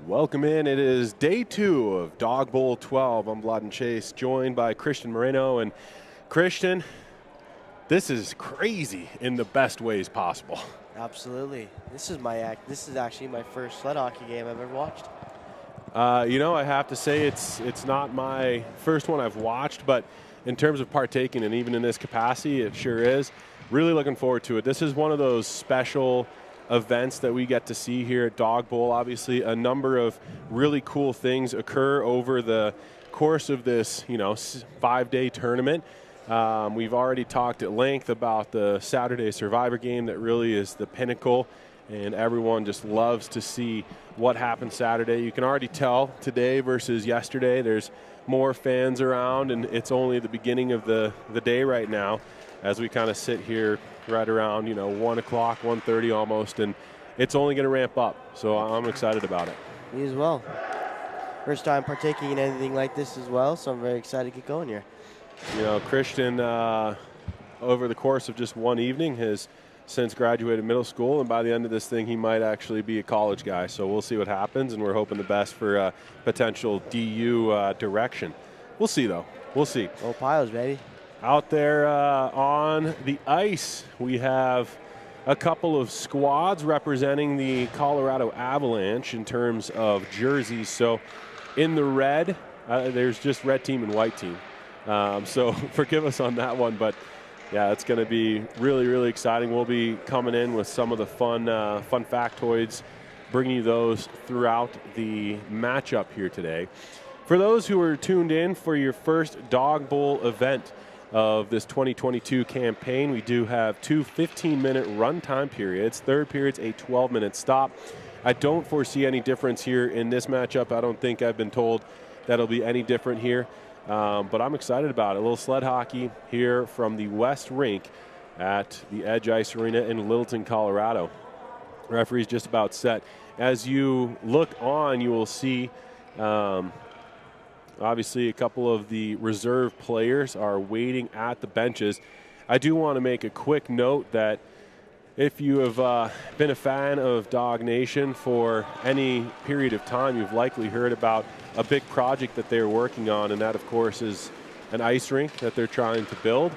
Welcome in. It is day 2 of Dog Bowl 12. I'm Vlad and Chase, joined by Christian Moreno. And Christian, this is crazy in the best ways possible. Absolutely. This is actually my first sled hockey game I've ever watched. I have to say it's not my first one I've watched, but in terms of partaking and even in this capacity, it sure is. Really looking forward to it. This is one of those special events that we get to see here at Dog Bowl. Obviously, a number of really cool things occur over the course of this, 5-day tournament. We've already talked at length about the Saturday Survivor game that really is the pinnacle, and everyone just loves to see what happened Saturday. You can already tell today versus yesterday, there's more fans around, and it's only the beginning of the day right now as we kind of sit here right around, 1 o'clock, 1:30 almost, and it's only going to ramp up. So I'm excited about it. Me as well. First time partaking in anything like this as well, so I'm very excited to get going here. Christian, over the course of just one evening, has since graduated middle school, and by the end of this thing, he might actually be a college guy. So we'll see what happens, and we're hoping the best for potential DU direction. We'll see, though. We'll see. Go Piles, baby. Out there on the ice, we have a couple of squads representing the Colorado Avalanche in terms of jerseys. So in the red, there's just red team and white team. So forgive us on that one, but yeah, it's going to be really, really exciting. We'll be coming in with some of the fun factoids, bringing you those throughout the matchup here today. For those who are tuned in for your first Dog Bowl event of this 2022 campaign, we do have 2 15-minute runtime periods. Third period's a 12-minute stop. I don't foresee any difference here in this matchup. I don't think I've been told that'll be any different here. But I'm excited about it. A little sled hockey here from the West Rink at the Edge Ice Arena in Littleton, Colorado. Referee's just about set. As you look on, you will see obviously a couple of the reserve players are waiting at the benches. I do want to make a quick note that if you have been a fan of Dog Nation for any period of time, you've likely heard about a big project that they're working on, and that, of course, is an ice rink that they're trying to build.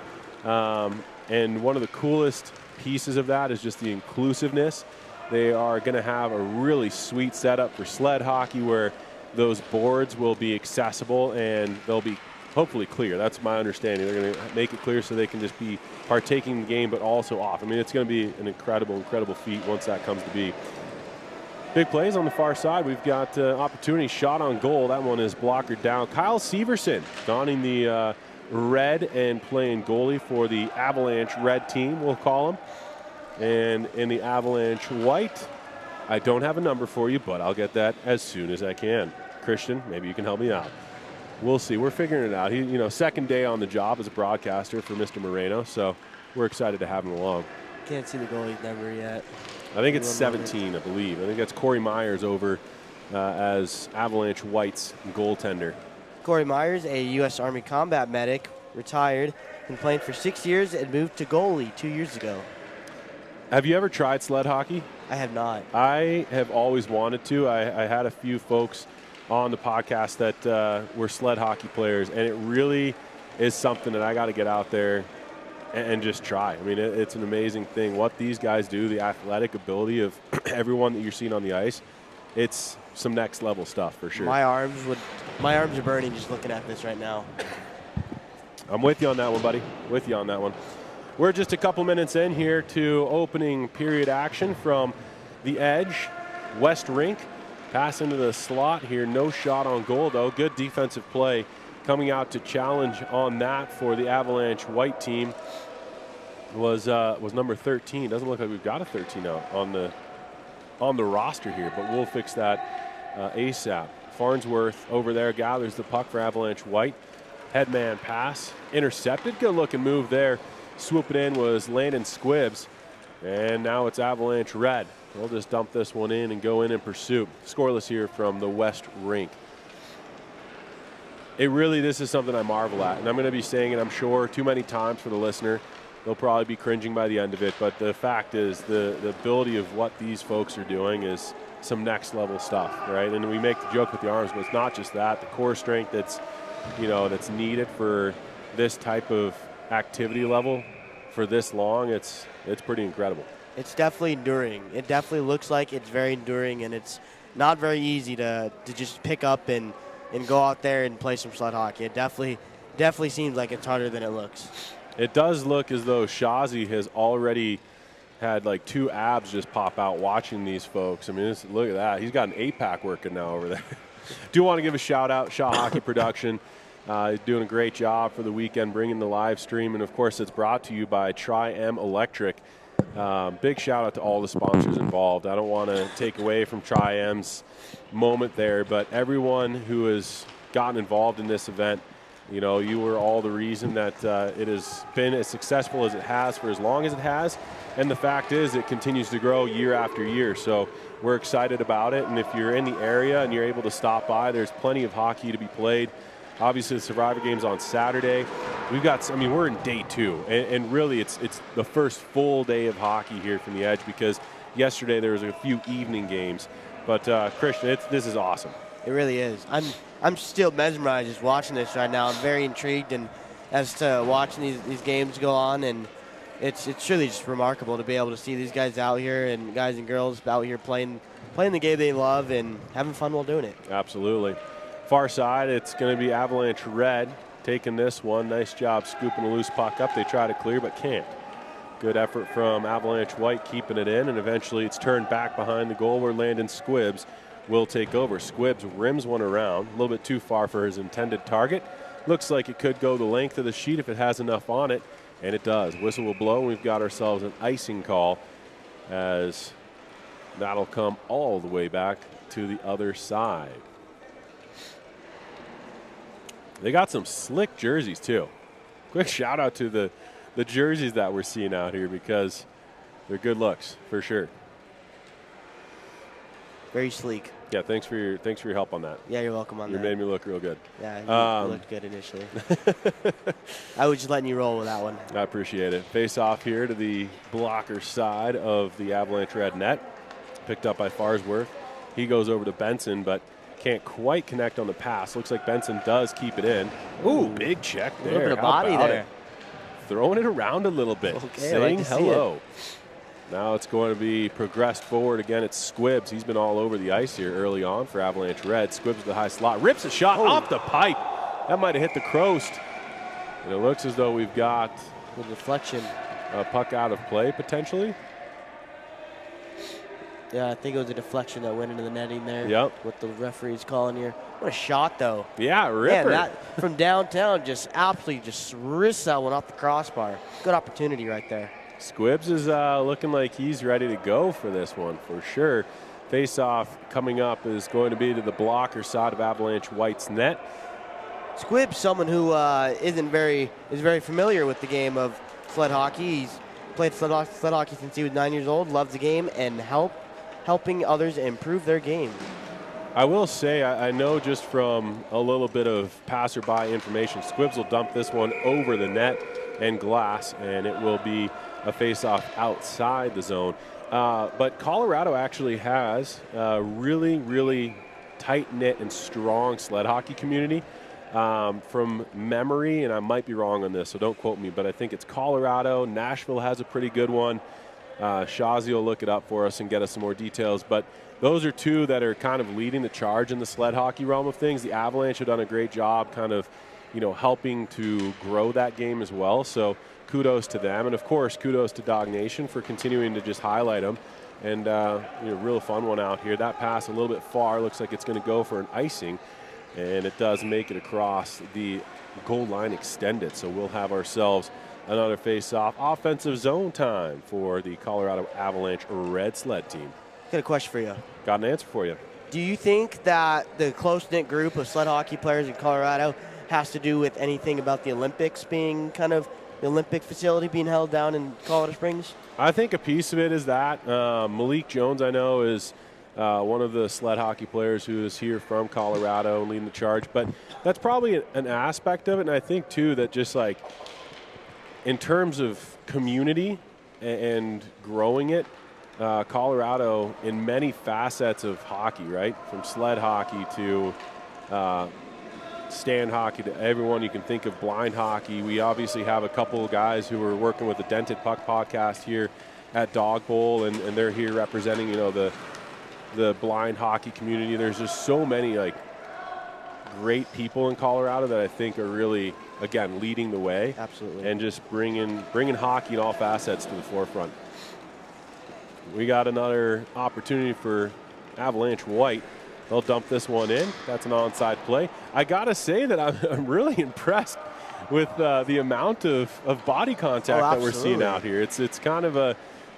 And one of the coolest pieces of that is just the inclusiveness. They are going to have a really sweet setup for sled hockey where those boards will be accessible and they'll be hopefully clear. That's my understanding. They're going to make it clear so they can just be partaking in the game but also off. I mean, it's going to be an incredible feat once that comes to be. Big plays on the far side. We've got opportunity shot on goal. That one is blockered down. Kyle Severson donning the red and playing goalie for the Avalanche red team, we'll call him. And in the Avalanche white, I don't have a number for you, but I'll get that as soon as I can. Christian, maybe you can help me out. We'll see. We're figuring it out. He, second day on the job as a broadcaster for Mr. Moreno, so we're excited to have him along. Can't see the goalie's number yet. I think it's 17, I believe. I think that's Corey Myers over as Avalanche White's goaltender. Corey Myers, a U.S. Army combat medic, retired, been playing for 6 years and moved to goalie 2 years ago. Have you ever tried sled hockey? I have not. I have always wanted to. I had a few folks on the podcast that were sled hockey players, and it really is something that I got to get out there and just try. I mean, it's an amazing thing. What these guys do, the athletic ability of everyone that you're seeing on the ice, it's some next level stuff for sure. My arms are burning just looking at this right now. I'm with you on that one, buddy. With you on that one. We're just a couple minutes in here to opening period action from the Edge, West Rink. Pass into the slot here. No shot on goal, though. Good defensive play coming out to challenge on that for the Avalanche white team was number 13. Doesn't look like we've got a 13 out on the roster here, but we'll fix that ASAP. Farnsworth over there gathers the puck for Avalanche white. Headman pass. Intercepted. Good looking move there. Swooping in was Landon Squibbs. And now it's Avalanche red. We'll just dump this one in and go in pursuit. Scoreless here from the West Rink. This is something I marvel at. And I'm going to be saying it, I'm sure, too many times for the listener. they'll probably be cringing by the end of it. But the fact is, the ability of what these folks are doing is some next level stuff, right? And we make the joke with the arms, but it's not just that. The core strength that's needed for this type of activity level for this long, it's pretty incredible. It's definitely enduring. It definitely looks like it's very enduring, and it's not very easy to just pick up and go out there and play some sled hockey. It definitely seems like it's harder than it looks. It does look as though Shazi has already had like 2 abs just pop out watching these folks. I mean, look at that. He's got an 8-pack working now over there. Do want to give a shout out, Shaw Hockey Production. He's doing a great job for the weekend, bringing the live stream. And, of course, it's brought to you by Tri-M Electric. Big shout out to all the sponsors involved. I don't want to take away from Tri-M's moment there, but everyone who has gotten involved in this event, you know, you were all the reason that it has been as successful as it has for as long as it has. And the fact is it continues to grow year after year. So we're excited about it. And if you're in the area and you're able to stop by, there's plenty of hockey to be played. Obviously, the Survivor Game's on Saturday. We've got, I mean, we're in day 2. And really, it's the first full day of hockey here from the Edge, because yesterday there was a few evening games. But, Christian, this is awesome. It really is. I'm still mesmerized just watching this right now. I'm very intrigued and as to watching these games go on, and it's truly just remarkable to be able to see these guys out here, and guys and girls out here playing the game they love and having fun while doing it. Absolutely. Far side, it's going to be Avalanche Red taking this one. Nice job scooping a loose puck up. They try to clear but can't. Good effort from Avalanche White keeping it in, and eventually it's turned back behind the goal where Landon Squibbs will take over. Squibbs rims one around, a little bit too far for his intended target. Looks like it could go the length of the sheet if it has enough on it, and it does. Whistle will blow, and we've got ourselves an icing call, as that'll come all the way back to the other side. They got some slick jerseys too. Quick shout out to the jerseys that we're seeing out here, because they're good looks for sure. Very sleek. Yeah, thanks for your help on that. Yeah, you're welcome on that. You made me look real good. Yeah, you looked good initially. I was just letting you roll with that one. I appreciate it. Face off here to the blocker side of the Avalanche Red net. Picked up by Farnsworth. He goes over to Benson, but can't quite connect on the pass. Looks like Benson does keep it in. Ooh, big check there. A little bit of body there. Throwing it around a little bit. Okay, saying hello. Now it's going to be progressed forward again. It's Squibbs. He's been all over the ice here early on for Avalanche Red. Squibbs with the high slot. Rips a shot off the pipe. That might have hit the Croast. And it looks as though we've got a deflection. A puck out of play potentially. Yeah, I think it was a deflection that went into the netting there. Yep. What the referee's calling here. What a shot, though. Yeah, ripper. Man, that from downtown just absolutely just wrists that one off the crossbar. Good opportunity right there. Squibbs is looking like he's ready to go for this one for sure. Face-off coming up is going to be to the blocker side of Avalanche White's net. Squibbs, someone who is very familiar with the game of sled hockey. He's played sled hockey since he was 9 years old. Loves the game and helping others improve their game. I will say, I know just from a little bit of passerby information, Squibbs will dump this one over the net and glass, and it will be a face-off outside the zone. But Colorado actually has a really, really tight-knit and strong sled hockey community. From memory, and I might be wrong on this, so don't quote me, but I think it's Colorado. Nashville has a pretty good one. Shazi will look it up for us and get us some more details. But those are two that are kind of leading the charge in the sled hockey realm of things. The Avalanche have done a great job kind of, helping to grow that game as well. So kudos to them. And, of course, kudos to Dawg Nation for continuing to just highlight them. And, real fun one out here. That pass a little bit far. Looks like it's going to go for an icing. And it does make it across the goal line extended. So we'll have ourselves another face-off. Offensive zone time for the Colorado Avalanche Red Sled team. Got a question for you. Got an answer for you. Do you think that the close-knit group of sled hockey players in Colorado has to do with anything about the Olympics being kind of the Olympic facility being held down in Colorado Springs? I think a piece of it is that. Malik Jones, I know, is one of the sled hockey players who is here from Colorado leading the charge. But that's probably an aspect of it. And I think, too, that just like in terms of community and growing it. Colorado in many facets of hockey, right? From sled hockey to stand hockey to everyone you can think of, blind hockey. We obviously have a couple of guys who are working with the Dented Puck podcast here at Dawg Bowl, and they're here representing, the blind hockey community. There's just so many great people in Colorado that I think are really, again, leading the way. Absolutely. And just bringing hockey in all facets to the forefront. We got another opportunity for Avalanche White. They'll dump this one in. That's an onside play. I got to say that I'm really impressed with the amount of body contact that we're seeing out here. It's kind of a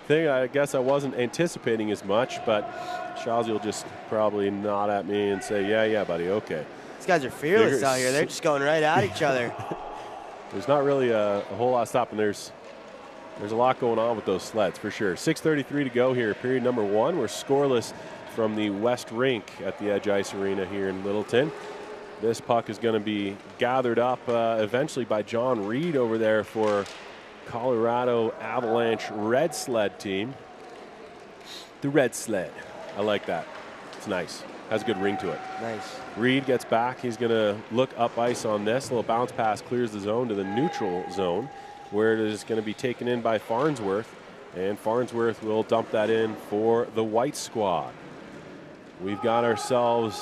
thing I guess I wasn't anticipating as much, but Shazzy will just probably nod at me and say, yeah, buddy, okay. These guys are fearless out here. They're just going right at each other. There's not really a whole lot stopping. There's a lot going on with those sleds for sure. 6:33 to go here, period number 1. We're scoreless from the West Rink at the Edge Ice Arena here in Littleton. This puck is going to be gathered up eventually by John Reed over there for Colorado Avalanche Red Sled team. The Red Sled. I like that. It's nice. Has a good ring to it. Nice. Reed gets back. He's going to look up ice on this. A little bounce pass clears the zone to the neutral zone, where it is going to be taken in by Farnsworth. And Farnsworth will dump that in for the White squad. We've got ourselves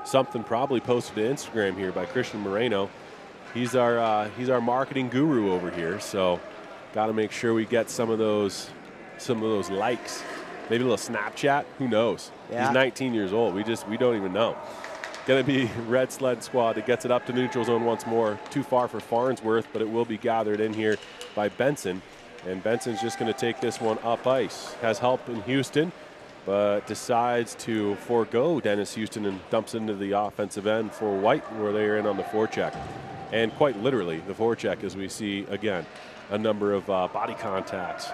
something probably posted to Instagram here by Christian Moreno. He's our marketing guru over here, so got to make sure we get some of those likes. Maybe a little Snapchat. Who knows? Yeah. He's 19 years old. We don't even know. Going to be Red Sled squad that gets it up to neutral zone once more. Too far for Farnsworth, but it will be gathered in here by Benson. And Benson's just going to take this one up ice. Has help in Houston, but decides to forego Dennis Houston and dumps into the offensive end for White, where they are in on the forecheck. And quite literally, the forecheck, as we see, again, a number of body contacts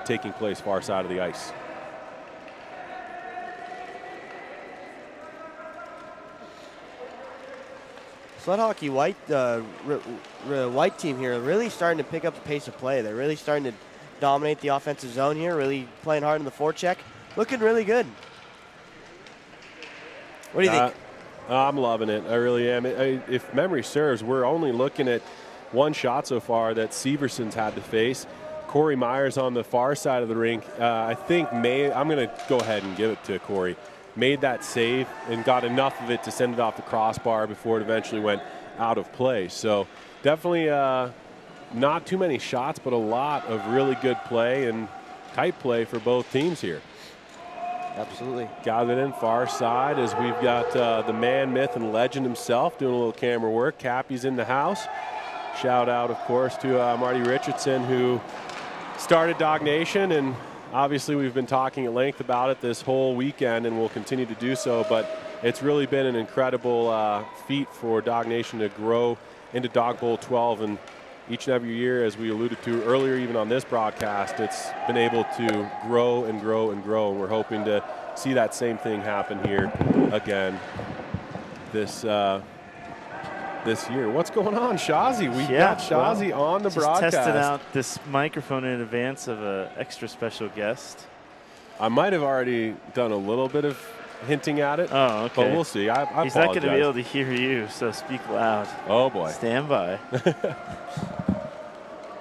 taking place far side of the ice. Sled Hockey White, White team here really starting to pick up the pace of play. They're really starting to dominate the offensive zone here, really playing hard in the forecheck. Looking really good. What do you think? I'm loving it. I really am. If memory serves, we're only looking at one shot so far that Severson's had to face. Corey Myers on the far side of the rink. I think I'm going to go ahead and give it to Corey. Made that save and got enough of it to send it off the crossbar before it eventually went out of play. So definitely not too many shots, but a lot of really good play and tight play for both teams here. Absolutely. Got it in far side as we've got the man, myth, and legend himself doing a little camera work. Cappy's in the house. Shout out, of course, to Marty Richardson, who started Dawg Nation, and obviously we've been talking at length about it this whole weekend and will continue to do so, but it's really been an incredible feat for Dawg Nation to grow into Dawg Bowl 12, and each and every year, as we alluded to earlier even on this broadcast, it's been able to grow and grow and grow, and we're hoping to see that same thing happen here again this year. What's going on, Shazzy? We got Shazzy on the broadcast. Just testing out this microphone in advance of an extra special guest. I might have already done a little bit of hinting at it. Oh, okay. But we'll see. I He's not going to be able to hear you, so speak loud. Oh, boy. Stand by.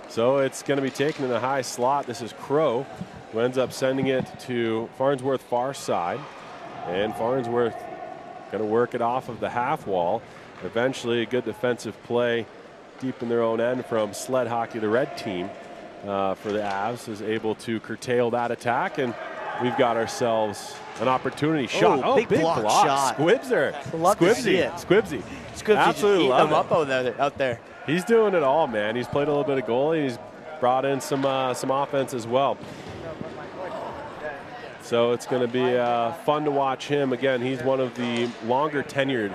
So it's going to be taken in the high slot. This is Crow, who ends up sending it to Farnsworth far side. And Farnsworth going to work it off of the half wall. Eventually, a good defensive play deep in their own end from Sled Hockey, the red team, for the Avs, is able to curtail that attack. And we've got ourselves an opportunity shot. Oh, big block shot. Squibser. Squibsy. Absolutely love him up out there. He's doing it all, man. He's played a little bit of goalie. He's brought in some offense as well. So it's going to be fun to watch him. Again, he's one of the longer tenured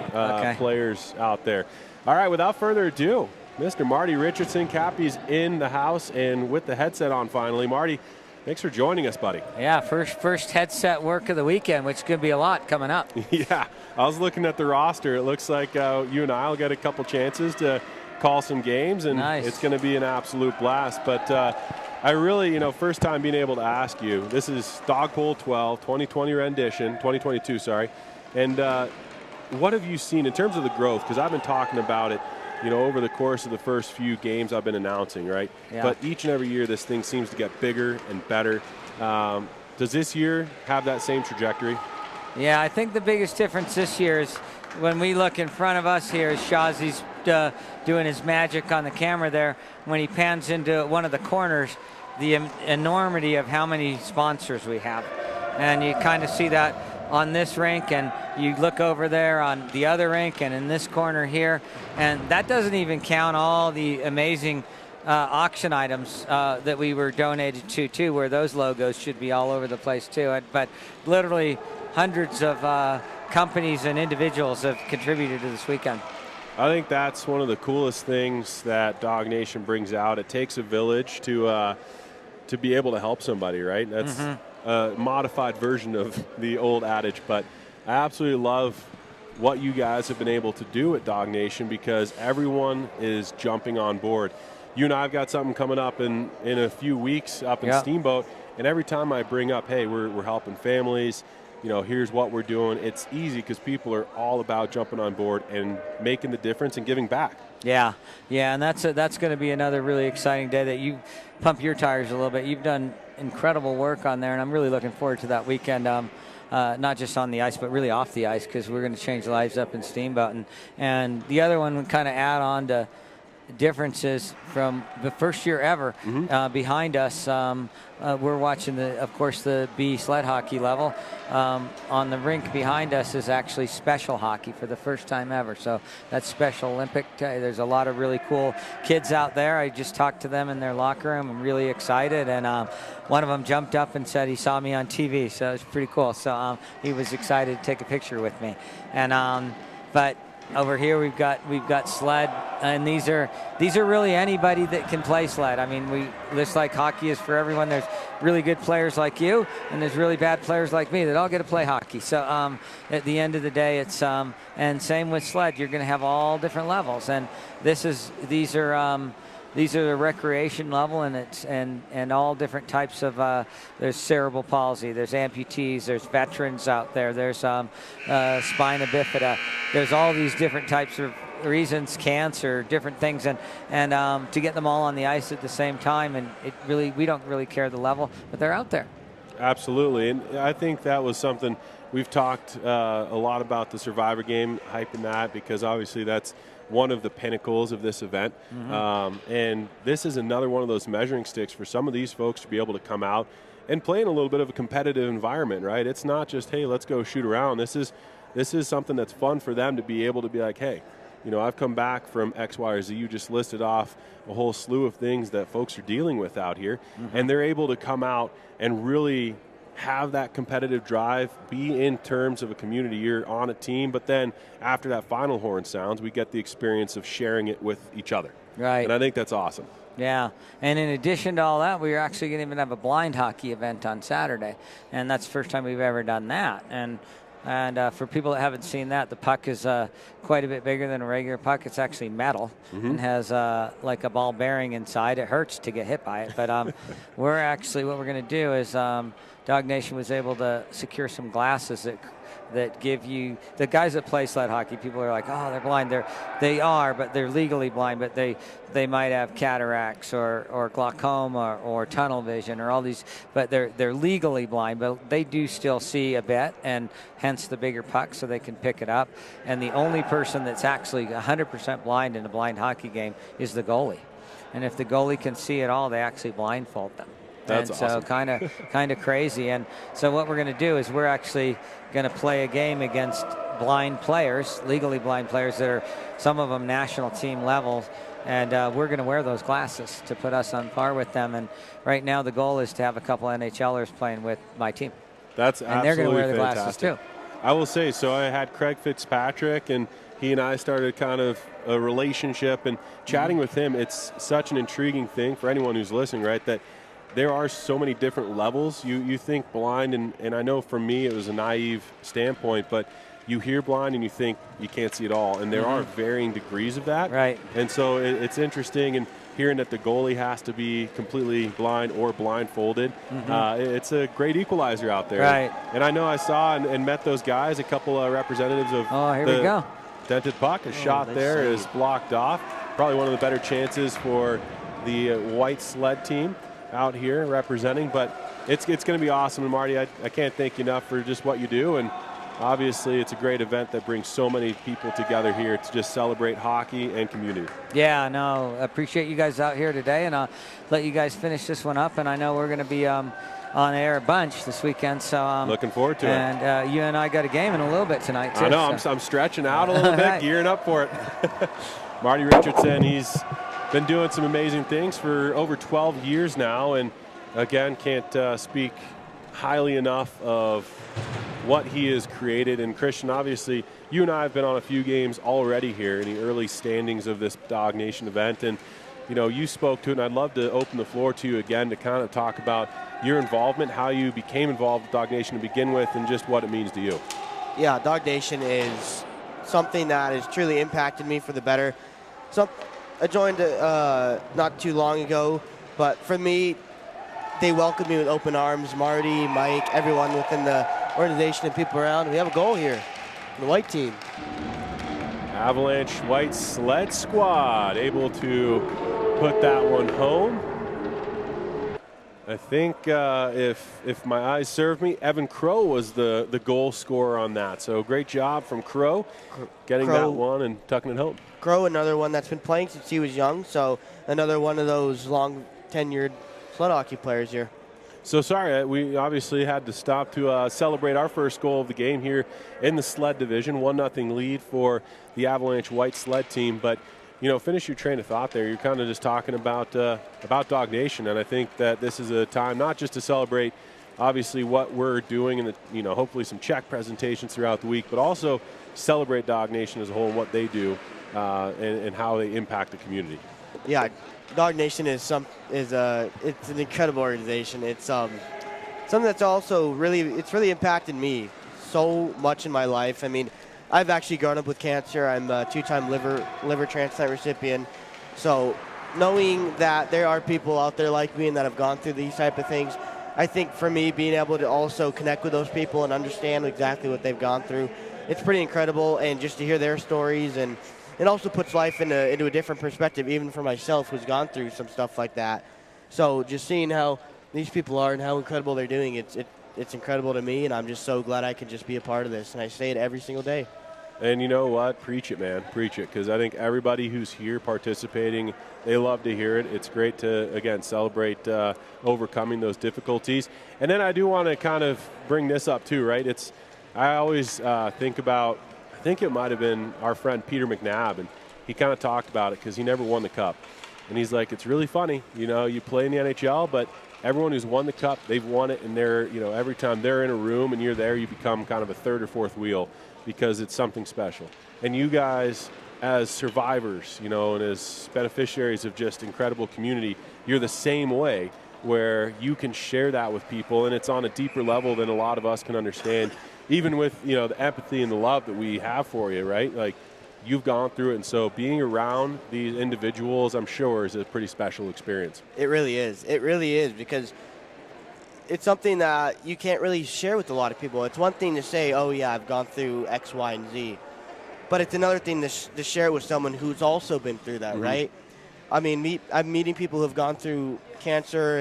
players out there. All right, without further ado, Mr. Marty Richardson. Cappy's in the house and with the headset on finally. Marty, thanks for joining us, buddy. Yeah, first headset work of the weekend, which is going to be a lot coming up. Yeah, I was looking at the roster. It looks like you and I will get a couple chances to call some games, and nice. It's going to be an absolute blast. But I really, first time being able to ask you, this is Dog Poll 12, 2020 rendition, 2022, sorry. And what have you seen in terms of the growth? Because I've been talking about it, over the course of the first few games I've been announcing, right? Yeah. But each and every year, this thing seems to get bigger and better. Does this year have that same trajectory? Yeah, I think the biggest difference this year is when we look in front of us here, Shazi's doing his magic on the camera there. When he pans into one of the corners, the enormity of how many sponsors we have. And you kind of see that on this rink, and you look over there on the other rink and in this corner here. And that doesn't even count all the amazing auction items that we were donated to, too, where those logos should be all over the place, too. But literally hundreds of companies and individuals have contributed to this weekend. I think that's one of the coolest things that Dog Nation brings out. It takes a village to be able to help somebody, right? That's a modified version of the old adage, but I absolutely love what you guys have been able to do at Dog Nation because everyone is jumping on board. You and I have got something coming up in a few weeks up in Steamboat, and every time I bring up, hey, we're helping families, here's what we're doing, it's easy because people are all about jumping on board and making the difference and giving back. Yeah, and that's going to be another really exciting day that you pump your tires a little bit. You've done incredible work on there, and I'm really looking forward to that weekend. Not just on the ice, but really off the ice, because we're going to change lives up in Steamboat. And the other one would kind of add on to differences from the first year ever behind us. We're watching, of course, the B sled hockey level. On the rink behind us is actually special hockey for the first time ever. So that's Special Olympic. There's a lot of really cool kids out there. I just talked to them in their locker room. I'm really excited. And one of them jumped up and said he saw me on TV. So it's pretty cool. So he was excited to take a picture with me. And but over here we've got sled, and these are really anybody that can play sled. I mean, this like hockey is for everyone. There's really good players like you, and there's really bad players like me that all get to play hockey. So at the end of the day, it's and same with sled. You're going to have all different levels, and these are the recreation level, and it's and all different types of there's cerebral palsy, there's amputees, there's veterans out there, there's spina bifida, there's all these different types of reasons, cancer, different things, and to get them all on the ice at the same time, and we don't really care the level, but they're out there. Absolutely, and I think that was something we've talked a lot about, the Survivor game, hyping that, because obviously that's one of the pinnacles of this event. And this is another one of those measuring sticks for some of these folks to be able to come out and play in a little bit of a competitive environment, right? It's not just, hey, let's go shoot around. This is something that's fun for them to be able to be like, hey, I've come back from X, Y, or Z. You just listed off a whole slew of things that folks are dealing with out here, and they're able to come out and really have that competitive drive, be in terms of a community. You're on a team, but then after that final horn sounds, we get the experience of sharing it with each other. Right. And I think that's awesome. Yeah, and in addition to all that, we're actually going to even have a blind hockey event on Saturday, and that's the first time we've ever done that. And for people that haven't seen that, the puck is quite a bit bigger than a regular puck. It's actually metal and has like a ball bearing inside. It hurts to get hit by it, but what we're going to do is Dog Nation was able to secure some glasses that give you, the guys that play sled hockey, people are like, oh, they're blind. They are, but they're legally blind, but they might have cataracts or glaucoma or tunnel vision or all these, but they're legally blind, but they do still see a bit, and hence the bigger puck so they can pick it up. And the only person that's actually 100% blind in a blind hockey game is the goalie. And if the goalie can see it all, they actually blindfold them. That's awesome. So kind of crazy. And so what we're going to do is we're actually going to play a game against blind players, legally blind players that are some of them national team level, and we're going to wear those glasses to put us on par with them. And right now the goal is to have a couple NHLers playing with my team. That's and they're going to wear the fantastic. glasses too. I will say, so I had Craig Fitzpatrick, and he and I started kind of a relationship, and chatting with him, it's such an intriguing thing for anyone who's listening, right, that there are so many different levels. You think blind, and I know for me it was a naive standpoint, but you hear blind and you think you can't see it all, and there are varying degrees of that. Right. And so it's interesting, and hearing that the goalie has to be completely blind or blindfolded. It's a great equalizer out there. Right. And I know I saw and met those guys, a couple of representatives of Here the we go. dented puck. A shot there is blocked off. Probably one of the better chances for the white sled team out here representing. But it's going to be awesome. And Marty, I can't thank you enough for just what you do. And obviously, it's a great event that brings so many people together here to just celebrate hockey and community. Yeah, no, appreciate you guys out here today, and I'll let you guys finish this one up. And I know we're going to be on air a bunch this weekend, so looking forward to it. And you and I got a game in a little bit tonight too. I know. So. I'm stretching out a little bit, gearing up for it. Marty Richardson, he's been doing some amazing things for over 12 years now, and again, can't speak highly enough of what he has created. And Christian, obviously, you and I have been on a few games already here in the early standings of this Dawg Nation event, and you spoke to it, and I'd love to open the floor to you again to kind of talk about your involvement, how you became involved with Dawg Nation to begin with, and just what it means to you. Yeah, Dawg Nation is something that has truly impacted me for the better. I joined not too long ago, but for me, they welcomed me with open arms. Marty, Mike, everyone within the organization and people around. We have a goal here, the white team. Avalanche White Sled Squad able to put that one home. I think if my eyes serve me, Evan Crow was the goal scorer on that. So great job from Crow getting that one and tucking it home. Crow, another one that's been playing since he was young. So another one of those long tenured sled hockey players here. So sorry, we obviously had to stop to celebrate our first goal of the game here in the sled division. 1-0 lead for the Avalanche White Sled team. But, finish your train of thought there. You're kind of just talking about Dawg Nation. And I think that this is a time not just to celebrate, obviously, what we're doing and, hopefully some check presentations throughout the week, but also celebrate Dawg Nation as a whole and what they do and how they impact the community. Yeah. Dawg Nation is it's an incredible organization. It's something that's also really impacted me so much in my life. I mean, I've actually grown up with cancer. I'm a 2-time liver transplant recipient. So knowing that there are people out there like me and that have gone through these type of things, I think for me being able to also connect with those people and understand exactly what they've gone through, it's pretty incredible. And just to hear their stories, and it also puts life into a different perspective, even for myself who's gone through some stuff like that. So just seeing how these people are and how incredible they're doing, it's incredible to me, and I'm just so glad I can just be a part of this. And I say it every single day. And you know what? Preach it, man. Preach it, because I think everybody who's here participating, they love to hear it. It's great to, again, celebrate overcoming those difficulties. And then I do want to kind of bring this up too, right? I always think about, I think it might have been our friend Peter McNabb, and he kind of talked about it because he never won the cup. And he's like, it's really funny, you play in the NHL, but everyone who's won the cup, they've won it, and they're, every time they're in a room and you're there, you become kind of a third or fourth wheel because it's something special. And you guys, as survivors, and as beneficiaries of just incredible community, you're the same way, where you can share that with people, and it's on a deeper level than a lot of us can understand, even with, the empathy and the love that we have for you, right? Like, you've gone through it, and so being around these individuals, I'm sure, is a pretty special experience. It really is. It really is, because it's something that you can't really share with a lot of people. It's one thing to say, oh, yeah, I've gone through X, Y, and Z. But it's another thing to share with someone who's also been through that, right? I mean, I'm meeting people who have gone through cancer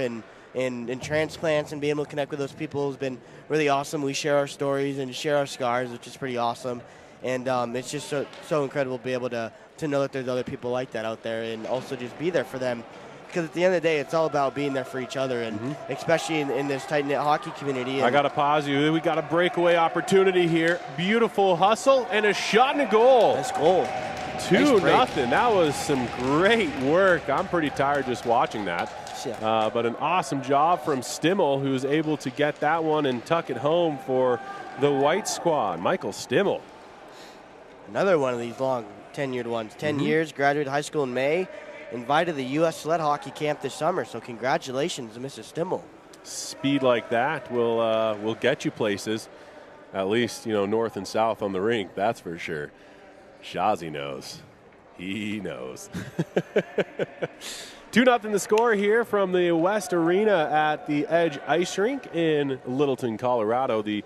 and transplants, and being able to connect with those people has been really awesome. We share our stories and share our scars, which is pretty awesome. And it's just so incredible to be able to know that there's other people like that out there, and also just be there for them. Because at the end of the day, it's all about being there for each other, and especially in this tight-knit hockey community. I got to pause you. We got a breakaway opportunity here. Beautiful hustle and a shot and a goal. Nice goal. 2-0. That was some great work. I'm pretty tired just watching that. Yeah. But an awesome job from Stimmel, who's able to get that one and tuck it home for the White Squad. Michael Stimmel. Another one of these long tenured ones. 10 years, graduated high school in May, invited to the U.S. sled hockey camp this summer. So congratulations to Mr. Stimmel. Speed like that will get you places, at least, north and south on the rink, that's for sure. Shazi knows. He knows. 2-0 the score here from the West Arena at the Edge Ice Rink in Littleton, Colorado. The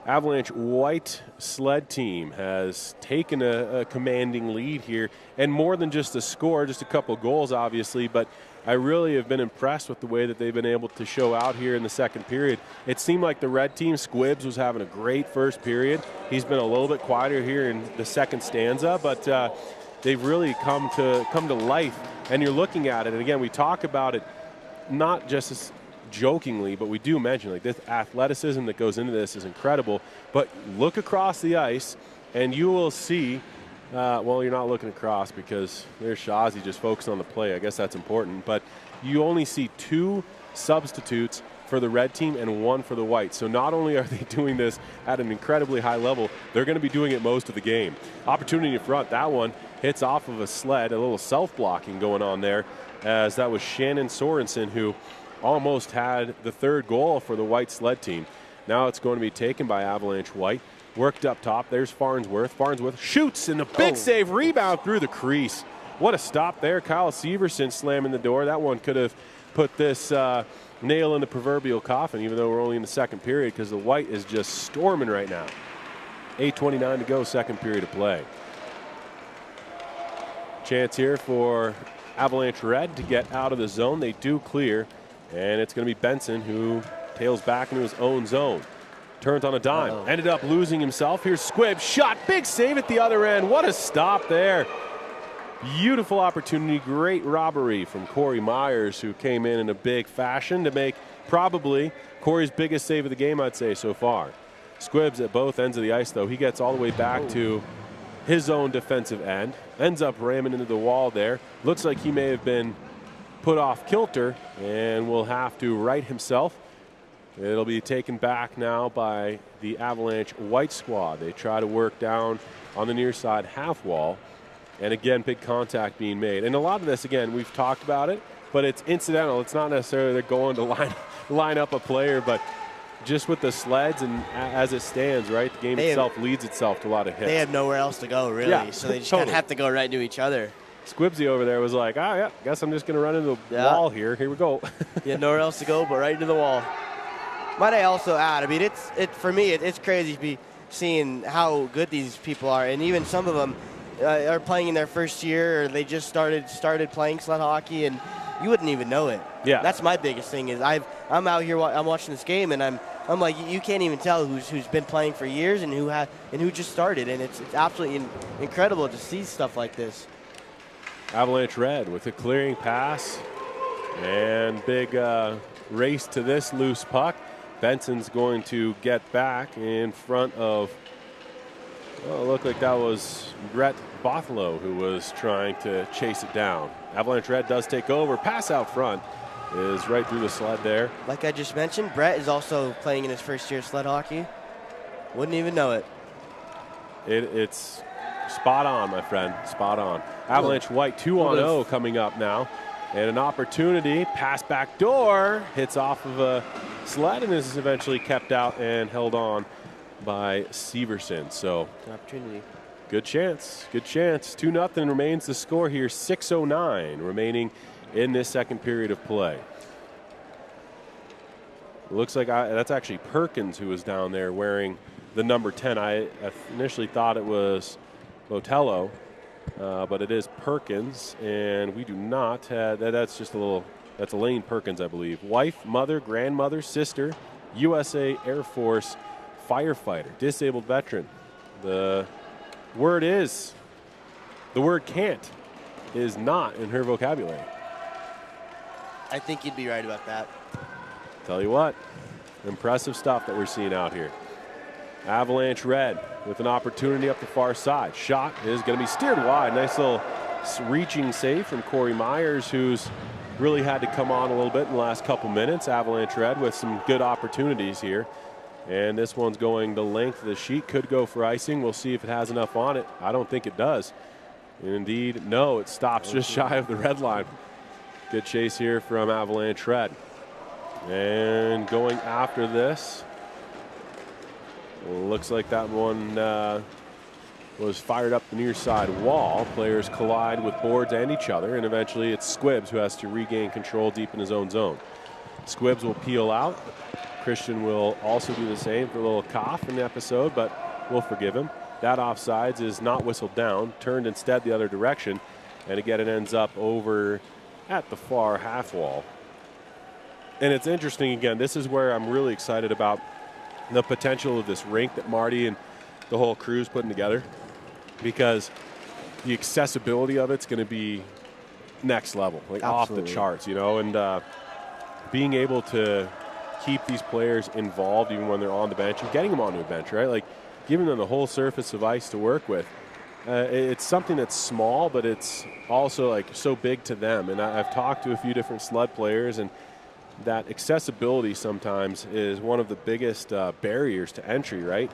Avalanche white sled team has taken a commanding lead here, and more than just a score, just a couple goals, obviously, but I really have been impressed with the way that they've been able to show out here in the second period. It seemed like the red team, Squibbs, was having a great first period. He's been a little bit quieter here in the second stanza, but they've really come to life, and you're looking at it, and again, we talk about it not just as jokingly, but we do mention like this athleticism that goes into this is incredible. But look across the ice, and you will see. Well, you're not looking across because there's Shazi just focused on the play. I guess that's important. But you only see 2 substitutes for the red team and 1 for the white. So not only are they doing this at an incredibly high level, they're going to be doing it most of the game. Opportunity in front. That one hits off of a sled, a little self-blocking going on there, as that was Shannon Sorensen who almost had the 3rd goal for the white sled team. Now it's going to be taken by Avalanche white. Worked up top. There's Farnsworth. Farnsworth shoots, and a big save, rebound through the crease. What a stop there. Kyle Severson slamming the door. That one could have put this nail in the proverbial coffin, even though we're only in the second period, because the white is just storming right now. 8:29 to go, second period of play. Chance here for Avalanche red to get out of the zone. They do clear, and it's going to be Benson who tails back into his own zone. Turns on a dime. Ended up losing himself. Here's Squibb. Shot. Big save at the other end. What a stop there. Beautiful opportunity. Great robbery from Corey Myers, who came in a big fashion to make probably Corey's biggest save of the game, I'd say, so far. Squibbs at both ends of the ice, though. He gets all the way back to his own defensive end. Ends up ramming into the wall there. Looks like he may have been put off kilter and will have to right himself. It'll be taken back now by the Avalanche white squad. They try to work down on the near side half wall. And again, big contact being made. And a lot of this, again, we've talked about it, but it's incidental. It's not necessarily they're going to line up a player, but just with the sleds and as it stands, right, the game itself leads itself to a lot of hits. They have nowhere else to go, really. Yeah, so they just kind of have to go right into each other. Squibbsy over there was like, yeah, guess I'm just going to run into the wall here. Here we go. Yeah, nowhere else to go but right into the wall. Might I also add, I mean, for me, it's crazy to be seeing how good these people are. And even some of them are playing in their first year, or they just started playing sled hockey, and you wouldn't even know it. Yeah. That's my biggest thing is I'm out here, I'm watching this game, and I'm like, you can't even tell who's been playing for years and who just started. And it's absolutely incredible to see stuff like this. Avalanche red with a clearing pass and big race to this loose puck. Benson's going to get back in front of, well, it looked like that was Brett Bothlow who was trying to chase it down. Avalanche red does take over. Pass out front is right through the sled there. Like I just mentioned, Brett is also playing in his first year of sled hockey. Wouldn't even know it. It's spot on, my friend, spot on. Avalanche white 2-on-0 coming up now. And an opportunity, pass back door, hits off of a sled and is eventually kept out and held on by Severson. So good opportunity. Good chance, good chance. 2-0 remains the score here. 6:09 remaining in this second period of play. Looks like that's actually Perkins who was down there wearing the number 10. I initially thought it was Botello. But it is Perkins, and we do not have that's just that's Elaine Perkins, I believe. Wife, mother, grandmother, sister, USA Air Force firefighter, disabled veteran. The word can't is not in her vocabulary. I think you'd be right about that. Tell you what, impressive stuff that we're seeing out here. Avalanche red with an opportunity up the far side. Shot is going to be steered wide. Nice little reaching save from Corey Myers, who's really had to come on a little bit in the last couple minutes. Avalanche red with some good opportunities here. And this one's going the length of the sheet. Could go for icing. We'll see if it has enough on it. I don't think it does. Indeed, no, it stops just shy of the red line. Good chase here from Avalanche red. And going after this. Looks like that one was fired up the near side wall. Players collide with boards and each other, and eventually it's Squibbs who has to regain control deep in his own zone. Squibbs will peel out. Christian will also do the same for a little cough in the episode, but we'll forgive him. That offsides is not whistled down, turned instead the other direction, and again it ends up over at the far half wall. And it's interesting, again, this is where I'm really excited about the potential of this rink that Marty and the whole crew's putting together, because the accessibility of it's going to be next level, like Absolutely. off the charts, you know, and being able to keep these players involved even when they're on the bench and getting them onto a bench, right? Like giving them the whole surface of ice to work with. It's something that's small, but it's also like so big to them. And I've talked to a few different Sled players, and that accessibility sometimes is one of the biggest barriers to entry, right?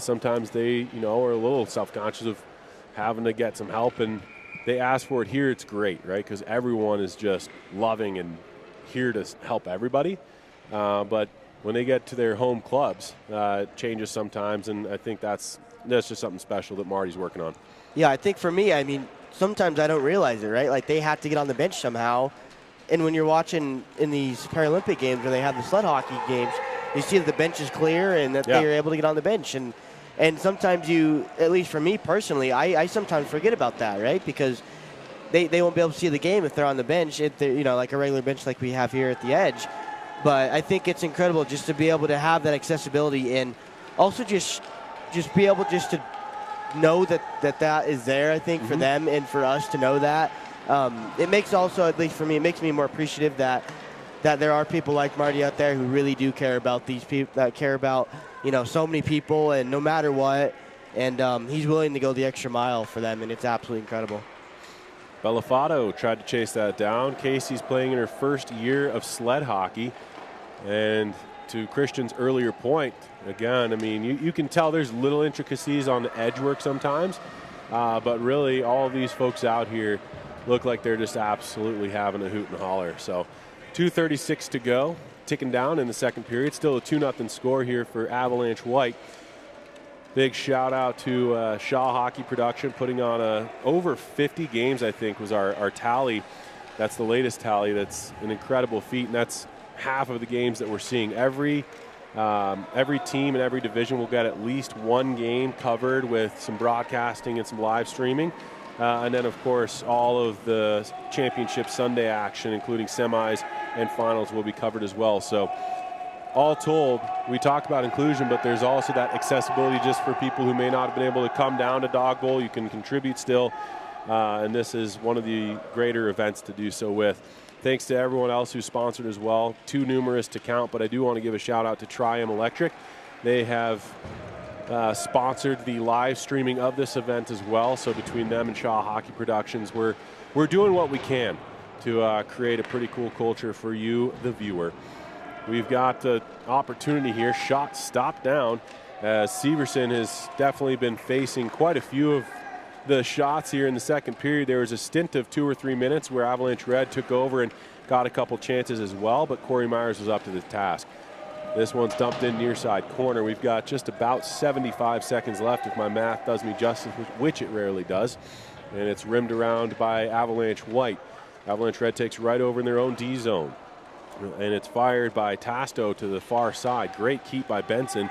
Sometimes they, you know, are a little self-conscious of having to get some help, and they ask for it here. It's great, right? Because everyone is just loving and here to help everybody. But when they get to their home clubs, it changes sometimes, and I think that's just something special that Marty's working on. Yeah, I think for me, I mean, sometimes I don't realize it, right? Like they have to get on the bench somehow. And when you're watching in these Paralympic games where they have the sled hockey games, you see that the bench is clear and that they're able to get on the bench. And sometimes you, at least for me personally, I sometimes forget about that, right? Because they won't be able to see the game if they're on the bench, if they're, you know, like a regular bench like we have here at the Edge. But I think it's incredible just to be able to have that accessibility and also just be able just to know that is there, I think, for them and for us to know that. It makes also, at least for me, it makes me more appreciative that there are people like Marty out there who really do care about these people, that care about, you know, so many people and no matter what. And he's willing to go the extra mile for them, and it's absolutely incredible. Bellafato tried to chase that down. Casey's playing in her first year of sled hockey. And to Christian's earlier point, again, I mean, you can tell there's little intricacies on the edge work sometimes. But really, all of these folks out here look like they're just absolutely having a hoot and holler. So 2:36 to go, ticking down in the second period. Still a 2-0 score here for Avalanche White. Big shout out to Shaw Hockey Production, putting on over 50 games, I think, was our tally. That's the latest tally. That's an incredible feat, and that's half of the games that we're seeing. Every team in every division will get at least one game covered with some broadcasting and some live streaming. And then, of course, all of the championship Sunday action, including semis and finals, will be covered as well. So all told, we talk about inclusion, but there's also that accessibility just for people who may not have been able to come down to Dawg Bowl. You can contribute still, and this is one of the greater events to do so with. Thanks to everyone else who sponsored as well. Too numerous to count, but I do want to give a shout out to Tri-M Electric. They have sponsored the live streaming of this event as well. So between them and Shaw Hockey Productions, we're doing what we can to create a pretty cool culture for you, the viewer. We've got the opportunity here. Shot stopped down as Severson has definitely been facing quite a few of the shots here in the second period. There was a stint of 2 or 3 minutes where Avalanche Red took over and got a couple chances as well, but Corey Myers was up to the task. This one's dumped in near side corner. We've got just about 75 seconds left if my math does me justice, which it rarely does. And it's rimmed around by Avalanche White. Avalanche Red takes right over in their own D zone. And it's fired by Tasto to the far side. Great keep by Benson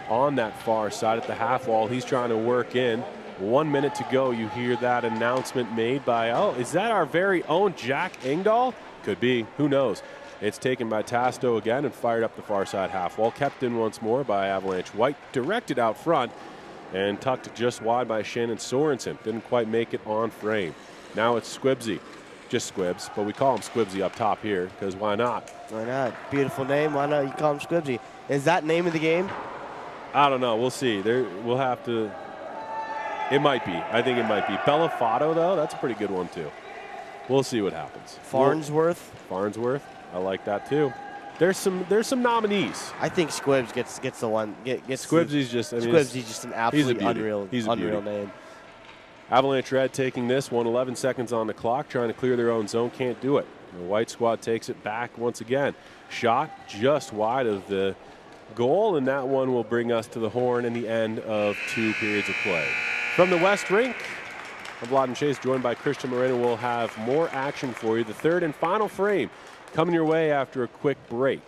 on that far side at the half wall. He's trying to work in. 1 minute to go. You hear that announcement made by, oh, is that our very own Jack Engdahl? Could be. Who knows? It's taken by Tasto again and fired up the far side half wall. Kept in once more by Avalanche White. Directed out front and tucked just wide by Shannon Sorensen. Didn't quite make it on frame. Now it's Squibbsy. Just Squibbs, but we call him Squibbsy up top here because why not? Why not? Beautiful name. Why not? You call him Squibbsy. Is that name of the game? I don't know. We'll see. We'll have to. It might be. I think it might be. Bellafato, though, that's a pretty good one, too. We'll see what happens. Farnsworth? Farnsworth. I like that, too. There's some nominees. I think Squibbs gets the one. Squibbsy's just. I mean, Squibbsy's just an absolutely unreal name. Avalanche Red taking this one, 11 seconds on the clock, trying to clear their own zone, can't do it. The White squad takes it back once again. Shot just wide of the goal, and that one will bring us to the horn and the end of 2 periods of play. From the West Rink of Lawton Chase, joined by Christian Moreno, we'll have more action for you. The third and final frame coming your way after a quick break.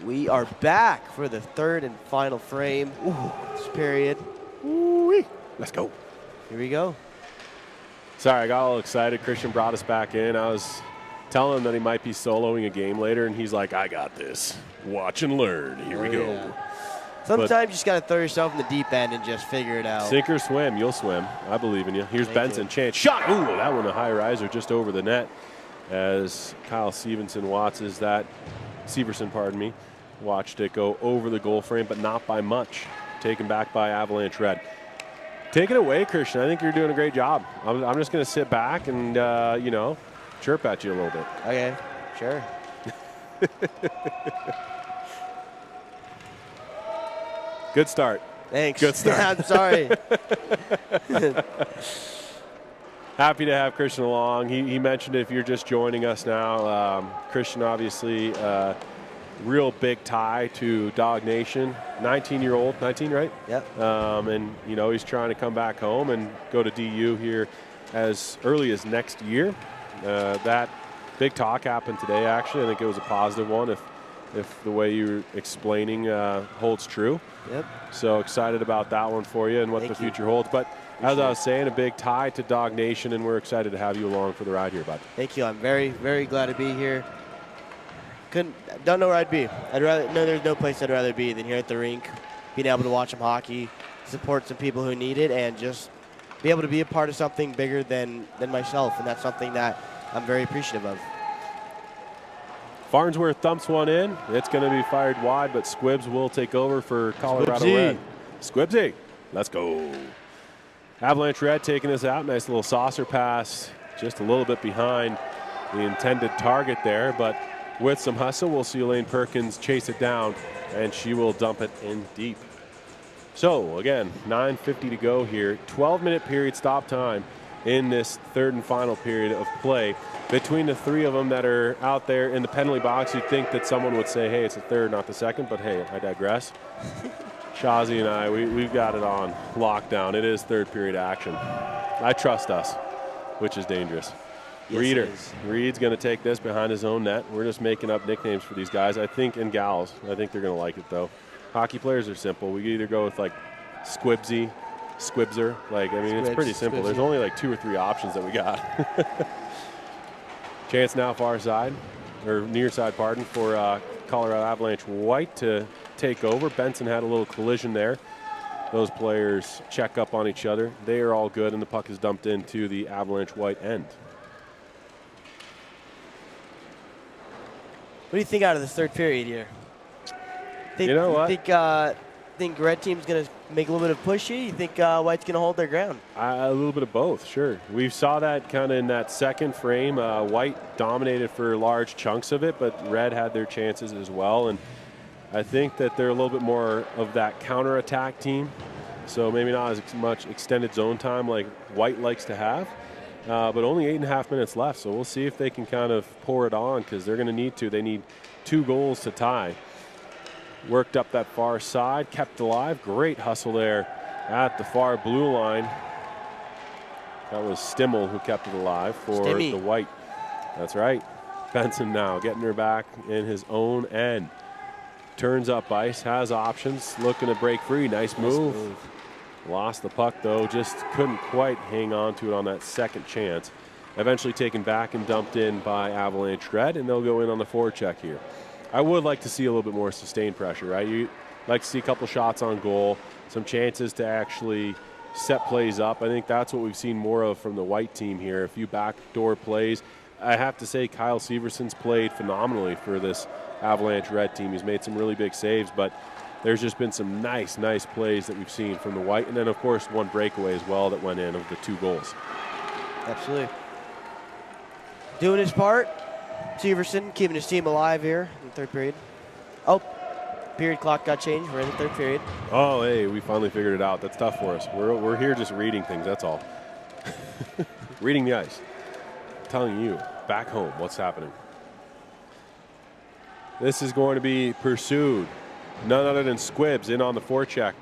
We are back for the third and final frame. This period. Ooh-wee. Let's go. Here we go. Sorry, I got a little excited. Christian brought us back in. I was telling him that he might be soloing a game later, and he's like, I got this. Watch and learn. Here we go. Yeah. Sometimes you just got to throw yourself in the deep end and just figure it out. Sink or swim. You'll swim. I believe in you. Here's Thank Benson. you. Chance. Shot. Ooh, that one a high riser just over the net as Kyle Severson watches that. Severson, pardon me. Watched it go over the goal frame, but not by much. Taken back by Avalanche Red. Take it away, Christian. I think you're doing a great job. I'm just going to sit back and, chirp at you a little bit. Okay, sure. Good start. Thanks. Good start. I'm sorry. Happy to have Christian along. He mentioned if you're just joining us now, Christian obviously real big tie to Dawg Nation. 19-year-old, 19, right? Yep. And, he's trying to come back home and go to DU here as early as next year. That big talk happened today, actually. I think it was a positive one if the way you're explaining holds true. Yep. So excited about that one for you and what the future holds. But as I was saying, a big tie to Dawg Nation, and we're excited to have you along for the ride here, bud. Thank you. I'm very, very glad to be here. Don't know where I'd be. There's no place I'd rather be than here at the rink, being able to watch some hockey, support some people who need it, and just be able to be a part of something bigger than myself. And that's something that I'm very appreciative of. Farnsworth dumps one in. It's going to be fired wide, but Squibbs will take over for Colorado Red. Squibbsy, let's go. Avalanche Red taking us out. Nice little saucer pass, just a little bit behind the intended target there, but with some hustle, we'll see Elaine Perkins chase it down, and she will dump it in deep. So, again, 9:50 to go here. 12-minute period stop time in this third and final period of play. Between the three of them that are out there in the penalty box, you'd think that someone would say, hey, it's the third, not the second, but hey, I digress. Shazi and I, we've got it on lockdown. It is third period action. I trust us, which is dangerous. Yes, Reeder. it is. Reed's going to take this behind his own net. We're just making up nicknames for these guys, I think, and gals. I think they're going to like it, though. Hockey players are simple. We could either go with, like, Squibsy, Squibser. Like, I mean, it's pretty simple. Squibsy. There's only, like, 2 or 3 options that we got. Chance now far side, or near side, pardon, for Colorado Avalanche White to take over. Benson had a little collision there. Those players check up on each other. They are all good, and the puck is dumped into the Avalanche White end. What do you think out of this third period here? You know what? Think red team's going to make a little bit of push here? You think White's going to hold their ground? A little bit of both, sure. We saw that kind of in that second frame. White dominated for large chunks of it, but red had their chances as well. And I think that they're a little bit more of that counterattack team, so maybe not as much extended zone time like White likes to have, but only 8.5 minutes left, so we'll see if they can kind of pour it on because they're going to need to. They need 2 goals to tie. Worked up that far side, kept alive. Great hustle there at the far blue line. That was Stimmel who kept it alive for the White. That's right. Benson now getting her back in his own end. Turns up ice, has options, looking to break free. Nice move. Lost the puck, though. Just couldn't quite hang on to it on that second chance. Eventually taken back and dumped in by Avalanche Red, and they'll go in on the forecheck here. I would like to see a little bit more sustained pressure, right? You like to see a couple shots on goal, some chances to actually set plays up. I think that's what we've seen more of from the White team here. A few backdoor plays. I have to say Kyle Severson's played phenomenally for this Avalanche Red team. He's made some really big saves, but there's just been some nice plays that we've seen from the White. And then, of course, one breakaway as well that went in of the 2 goals. Absolutely. Doing his part. Severson keeping his team alive here in the third period. Oh, period clock got changed. We're in the third period. Oh, hey, we finally figured it out. That's tough for us. We're here just reading things, that's all. Reading the ice. Telling you, back home, what's happening. This is going to be pursued. None other than Squibs in on the forecheck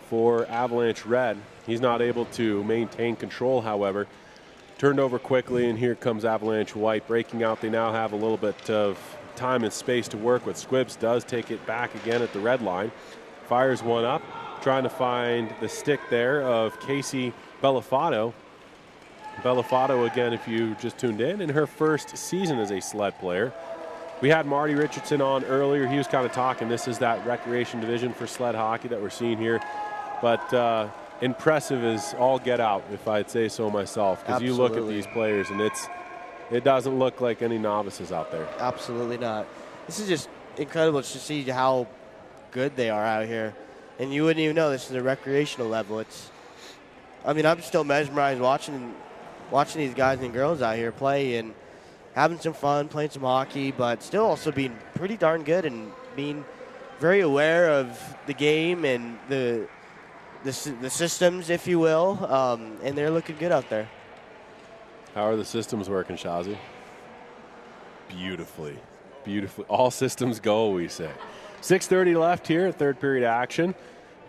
for Avalanche Red. He's not able to maintain control, however. Turned over quickly, and here comes Avalanche White breaking out. They now have a little bit of time and space to work with. Squibs does take it back again at the red line. Fires one up, trying to find the stick there of Casey Bellafato. Bellafato, again, if you just tuned in her first season as a Sled player. We had Marty Richardson on earlier. He was kind of talking. This is that recreation division for Sled hockey that we're seeing here. But impressive is all get out, if I'd say so myself, because you look at these players and it doesn't look like any novices out there. Absolutely not. This is just incredible to see how good they are out here, and you wouldn't even know this is a recreational level. I'm still mesmerized watching these guys and girls out here play and having some fun, playing some hockey, but still also being pretty darn good and being very aware of the game and the systems, if you will, and they're looking good out there. How are the systems working, Shazi? Beautifully. All systems go, we say. 6:30 left here, third period action.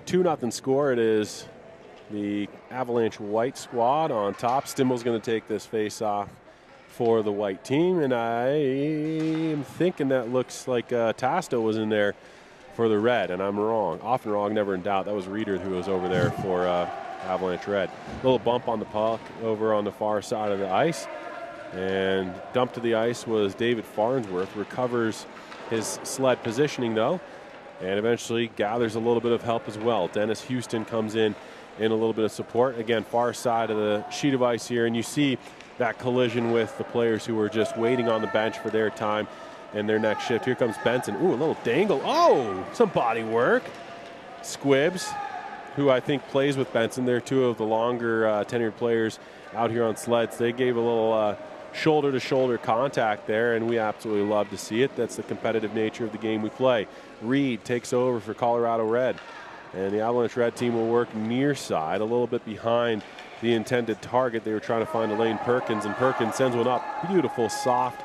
2-0 score. It is the Avalanche White squad on top. Stimmel's going to take this face-off for the White team, and I am thinking that looks like Tasto was in there for the Red, and I'm wrong. Often wrong, never in doubt. That was Reeder who was over there for Avalanche Red. Little bump on the puck over on the far side of the ice, and dumped to the ice was David Farnsworth. Recovers his Sled positioning, though, and eventually gathers a little bit of help as well. Dennis Houston comes in a little bit of support. Again, far side of the sheet of ice here, and you see that collision with the players who were just waiting on the bench for their time and their next shift. Here comes Benson. Ooh, a little dangle. Oh, some body work. Squibs, who I think plays with Benson. They're 2 of the longer tenured players out here on Sleds. They gave a little shoulder-to-shoulder contact there, and we absolutely love to see it. That's the competitive nature of the game we play. Reed takes over for Colorado Red, and the Avalanche Red team will work near side, a little bit behind the intended target. They were trying to find Elaine Perkins, and Perkins sends one up. Beautiful, soft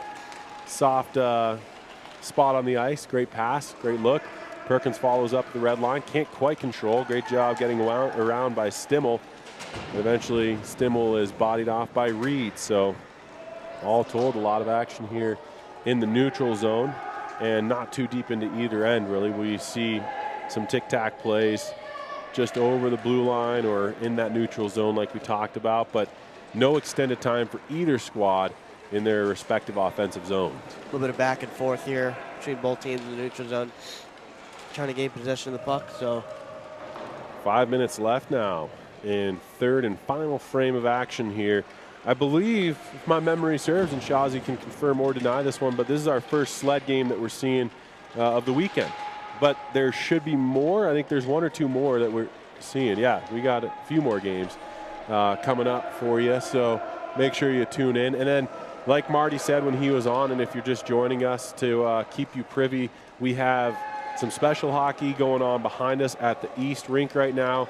spot on the ice. Great pass, great look. Perkins follows up the red line. Can't quite control. Great job getting around by Stimmel. Eventually, Stimmel is bodied off by Reed. So all told, a lot of action here in the neutral zone and not too deep into either end, really. We see some tic-tac plays just over the blue line or in that neutral zone like we talked about, but no extended time for either squad in their respective offensive zones. A little bit of back and forth here between both teams in the neutral zone, trying to gain possession of the puck. So 5 minutes left now in third and final frame of action here. I believe, if my memory serves, and Shazi can confirm or deny this one, but this is our first Sled game that we're seeing of the weekend. But there should be more. I think there's one or two more that we're seeing. Yeah, we got a few more games coming up for you, so make sure you tune in. And then, like Marty said when he was on, and if you're just joining us to keep you privy, we have some special hockey going on behind us at the East Rink right now.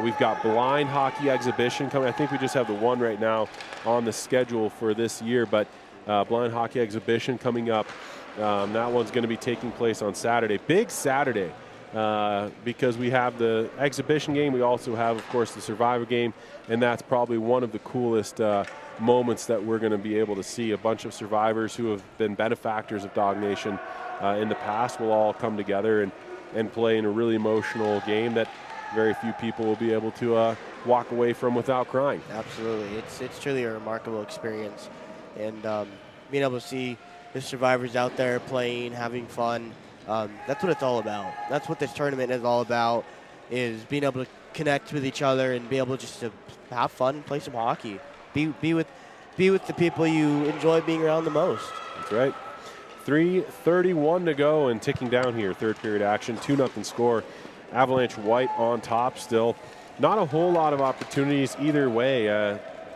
We've got blind hockey exhibition coming. I think we just have the one right now on the schedule for this year, but blind hockey exhibition coming up. That one's going to be taking place on Saturday. Big Saturday because we have the exhibition game. We also have, of course, the Survivor game, and that's probably one of the coolest moments that we're going to be able to see. A bunch of survivors who have been benefactors of Dawg Nation in the past will all come together and play in a really emotional game that very few people will be able to walk away from without crying. Absolutely. It's truly a remarkable experience. And being able to see the survivors out there playing, having fun, that's what it's all about. That's what this tournament is all about, is being able to connect with each other and be able just to have fun and play some hockey. Be with the people you enjoy being around the most. That's right. 3:31 to go and ticking down here. Third period action, 2-0 score. Avalanche White on top still. Not a whole lot of opportunities either way.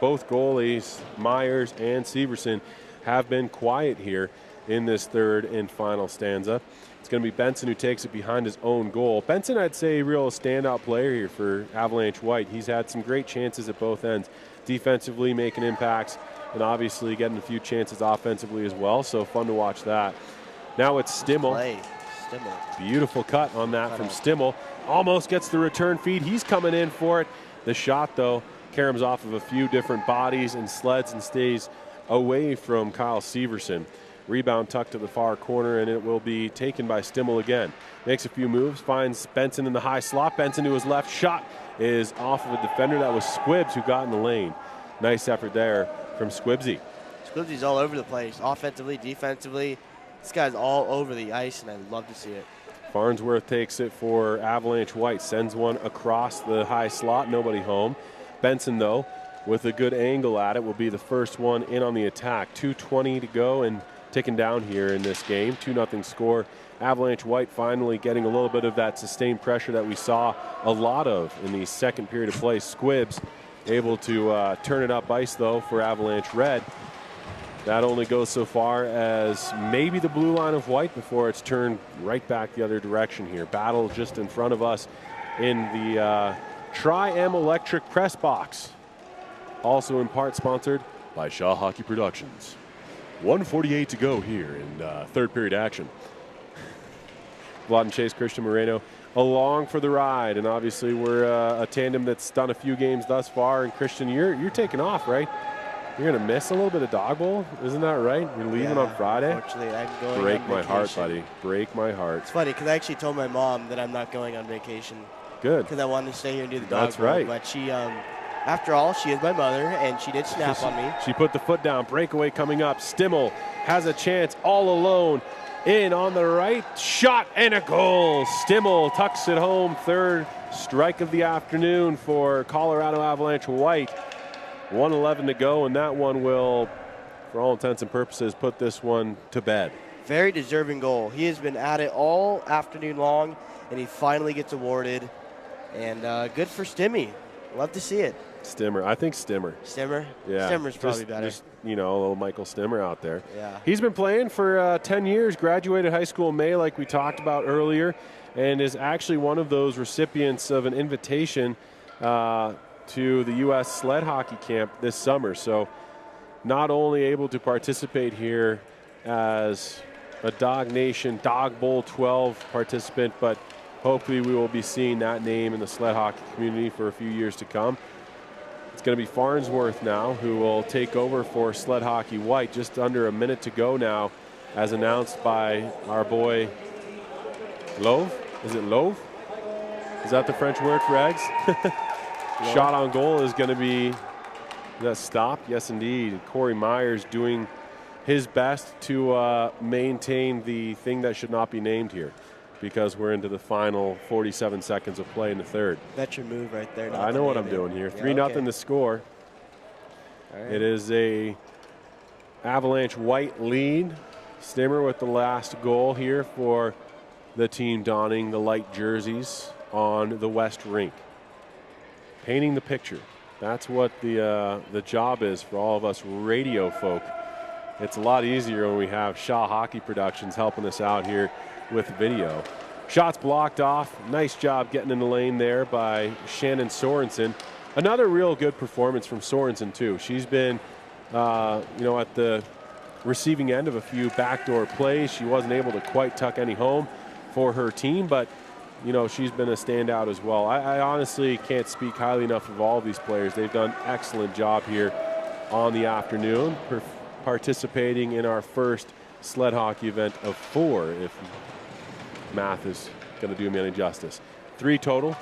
Both goalies, Myers and Severson, have been quiet here in this third and final stanza. It's going to be Benson who takes it behind his own goal. Benson, I'd say, a real standout player here for Avalanche White. He's had some great chances at both ends. Defensively making impacts and obviously getting a few chances offensively as well. So fun to watch that. Now it's Stimmel. Beautiful cut on that from Stimmel. Almost gets the return feed. He's coming in for it. The shot, though, caroms off of a few different bodies and sleds and stays away from Kyle Severson. Rebound tucked to the far corner, and it will be taken by Stimmel again. Makes a few moves, finds Benson in the high slot. Benson to his left. Shot is off of a defender. That was Squibbs who got in the lane. Nice effort there from Squibbsy. Squibbsy's all over the place, offensively, defensively. This guy's all over the ice, and I love to see it. Farnsworth takes it for Avalanche White, sends one across the high slot, nobody home. Benson, though, with a good angle at it, will be the first one in on the attack. 2:20 to go and ticking down here in this game. 2-0 score. Avalanche White finally getting a little bit of that sustained pressure that we saw a lot of in the second period of play. Squibbs able to turn it up ice, though, for Avalanche Red. That only goes so far as maybe the blue line of White before it's turned right back the other direction here. Battle just in front of us in the Tri-M Electric Press Box. Also in part sponsored by Shaw Hockey Productions. 1:48 to go here in third period action. Vlad and Chase, Christian Moreno along for the ride, and obviously we're a tandem that's done a few games thus far. And Christian, you're taking off, right? You're going to miss a little bit of Dawg Bowl, isn't that right? You're leaving on Friday? Unfortunately, I'm going Break on my vacation. heart, buddy. Break my heart. It's funny because I actually told my mom that I'm not going on vacation. Good. Because I wanted to stay here and do the Dawg That's Bowl. right. But she, after all, she is my mother, and she did snap on me. She put the foot down. Breakaway coming up. Stimmel has a chance all alone. In on the right. Shot and a goal. Stimmel tucks it home. Third strike of the afternoon for Colorado Avalanche White. 1:11 to go, and that one will, for all intents and purposes, put this one to bed. Very deserving goal. He has been at it all afternoon long, and he finally gets awarded. And good for Stimmy. Love to see it. Stimmer. I think Stimmer. Stimmer? Yeah. Stimmer's probably better. Just, a little Michael Stimmer out there. Yeah. He's been playing for 10 years, graduated high school in May like we talked about earlier, and is actually one of those recipients of an invitation to the U.S. Sled Hockey Camp this summer. So not only able to participate here as a Dawg Nation Dawg Bowl 12 participant, but hopefully we will be seeing that name in the sled hockey community for a few years to come. It's going to be Farnsworth now who will take over for Sled Hockey White. Just under a minute to go now, as announced by our boy Love. Is it Love? Is that the French word for eggs? Shot on goal is going to be that stop. Yes, indeed. Corey Myers doing his best to maintain the thing that should not be named here, because we're into the final 47 seconds of play in the third. That's your move right there. I know what I'm doing here. 3-0 to score. Right. It is a Avalanche White lead. Stimmer with the last goal here for the team donning the light jerseys on the West Rink. Painting the picture. That's what the job is for all of us radio folk. It's a lot easier when we have Shaw Hockey Productions helping us out here with video. Shots blocked off. Nice job getting in the lane there by Shannon Sorensen. Another real good performance from Sorensen too. She's been, at the receiving end of a few backdoor plays. She wasn't able to quite tuck any home for her team, but she's been a standout as well. I honestly can't speak highly enough of all of these players. They've done an excellent job here on the afternoon, participating in our first sled hockey event of 4, if math is going to do me any justice. 3 total.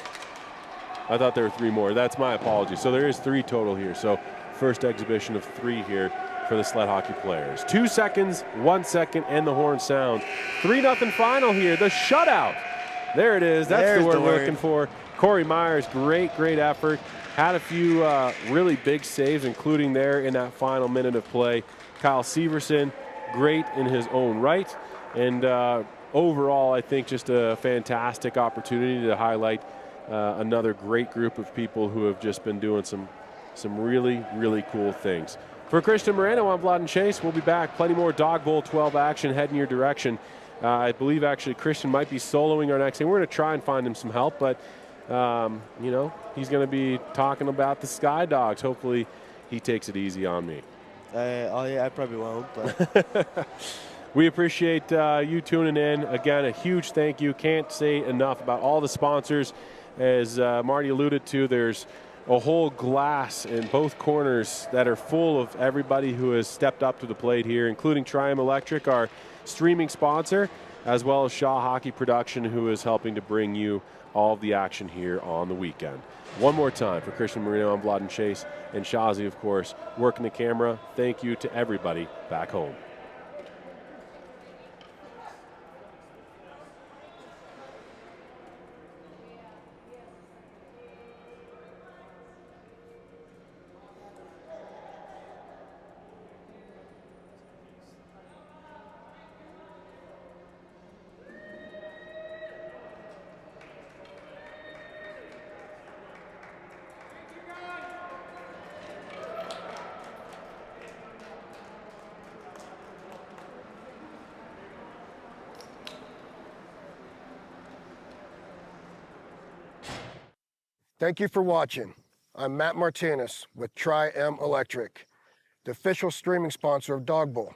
I thought there were 3 more. That's my apology. So there is 3 total here. So first exhibition of 3 here for the sled hockey players. 2 seconds, 1 second, and the horn sound. 3-0 final here. The shutout. There it is. That's the word we're looking for. Corey Myers, great effort. Had a few really big saves, including there in that final minute of play. Kyle Severson, great in his own right. And overall, I think just a fantastic opportunity to highlight another great group of people who have just been doing some really cool things. For Christian Moreno, I'm Vlad and Chase. We'll be back. Plenty more Dog Bowl 12 action heading your direction. I believe actually Christian might be soloing our next game. We're going to try and find him some help, but he's going to be talking about the Sky Dogs. Hopefully he takes it easy on me. I probably won't, but we appreciate you tuning in. Again, a huge thank you. Can't say enough about all the sponsors. As Marty alluded to, there's a whole glass in both corners that are full of everybody who has stepped up to the plate here, including Triumph Electric, our streaming sponsor, as well as Shaw Hockey Production, who is helping to bring you all of the action here on the weekend. One more time for Christian Marino, I'm Vlad and Chase, and Shazi, of course, working the camera. Thank you to everybody back home. Thank you for watching. I'm Matt Martinez with Tri-M Electric, the official streaming sponsor of Dog Bowl.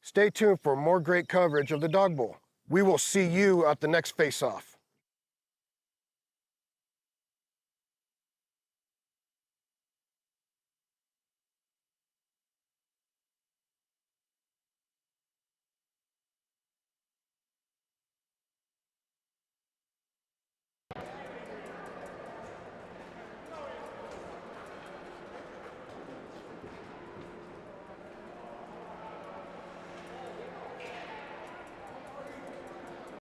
Stay tuned for more great coverage of the Dog Bowl. We will see you at the next face-off.